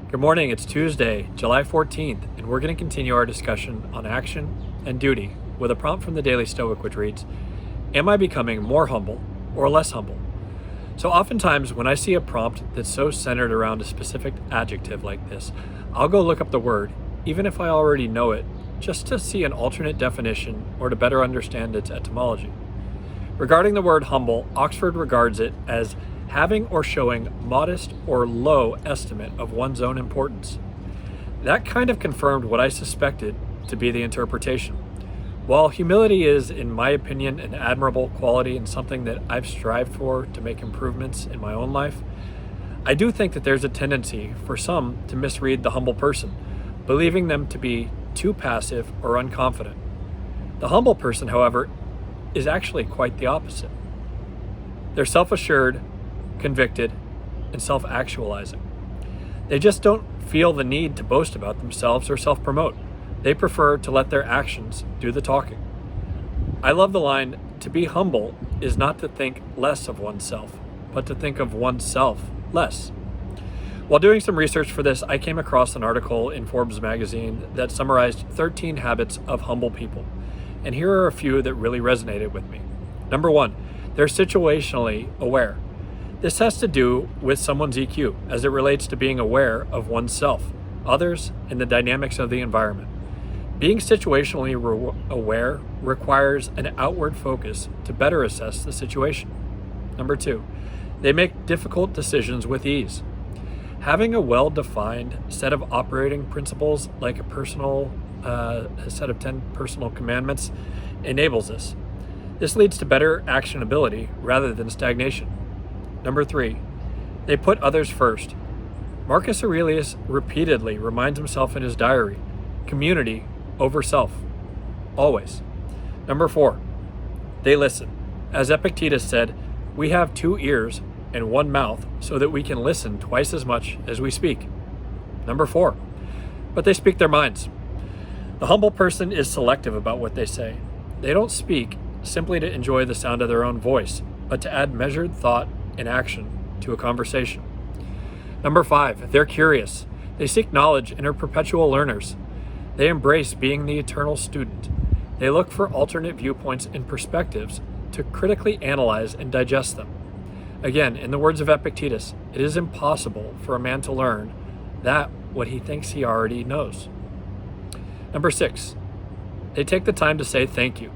Good morning, it's Tuesday, July 14th, and we're going to continue our discussion on action and duty with a prompt from the Daily Stoic which reads, Am I becoming more humble or less humble? So oftentimes when I see a prompt that's so centered around a specific adjective like this, I'll go look up the word, even if I already know it, just to see an alternate definition or to better understand its etymology. Regarding the word humble, Oxford regards it as having or showing modest or low estimate of one's own importance. That kind of confirmed what I suspected to be the interpretation. While humility is, in my opinion, an admirable quality and something that I've strived for to make improvements in my own life, I do think that there's a tendency for some to misread the humble person, believing them to be too passive or unconfident. The humble person, however, is actually quite the opposite. They're self-assured, convicted, and self-actualizing. They just don't feel the need to boast about themselves or self-promote. They prefer to let their actions do the talking. I love the line, to be humble is not to think less of oneself, but to think of oneself less. While doing some research for this, I came across an article in Forbes magazine that summarized 13 habits of humble people. And here are a few that really resonated with me. Number 1, they're situationally aware. This has to do with someone's EQ as it relates to being aware of oneself, others, and the dynamics of the environment. Being situationally aware requires an outward focus to better assess the situation. Number 2, they make difficult decisions with ease. Having a well-defined set of operating principles like a set of 10 personal commandments enables this. This leads to better actionability rather than stagnation. Number 3, they put others first. Marcus Aurelius repeatedly reminds himself in his diary, community over self, always. Number 4, they listen. As Epictetus said, we have 2 ears and 1 mouth so that we can listen twice as much as we speak. Number 4, but they speak their minds. The humble person is selective about what they say. They don't speak simply to enjoy the sound of their own voice, but to add measured thought and action to a conversation. Number 5, they're curious. They seek knowledge and are perpetual learners. They embrace being the eternal student. They look for alternate viewpoints and perspectives to critically analyze and digest them. Again, in the words of Epictetus, it is impossible for a man to learn that what he thinks he already knows. Number 6, they take the time to say thank you.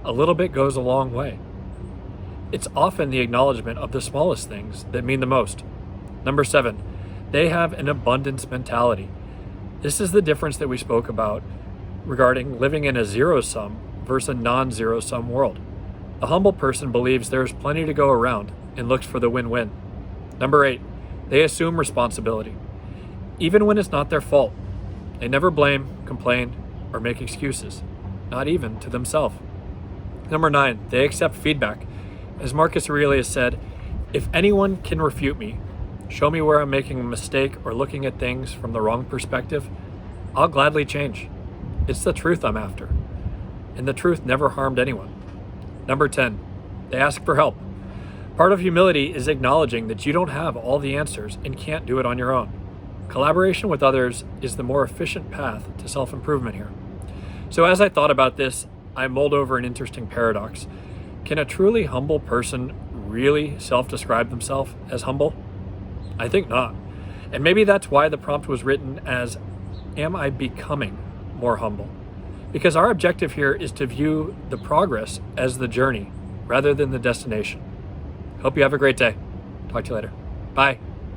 A little bit goes a long way. It's often the acknowledgement of the smallest things that mean the most. Number 7, they have an abundance mentality. This is the difference that we spoke about regarding living in a zero-sum versus a non-zero-sum world. The humble person believes there's plenty to go around and looks for the win-win. Number 8, they assume responsibility, even when it's not their fault. They never blame, complain, or make excuses, not even to themselves. Number 9, they accept feedback. As Marcus Aurelius said, if anyone can refute me, show me where I'm making a mistake or looking at things from the wrong perspective, I'll gladly change. It's the truth I'm after, and the truth never harmed anyone. Number 10, they ask for help. Part of humility is acknowledging that you don't have all the answers and can't do it on your own. Collaboration with others is the more efficient path to self-improvement here. So as I thought about this, I mulled over an interesting paradox. Can a truly humble person really self-describe themselves as humble? I think not. And maybe that's why the prompt was written as, am I becoming more humble? Because our objective here is to view the progress as the journey rather than the destination. Hope you have a great day. Talk to you later. Bye.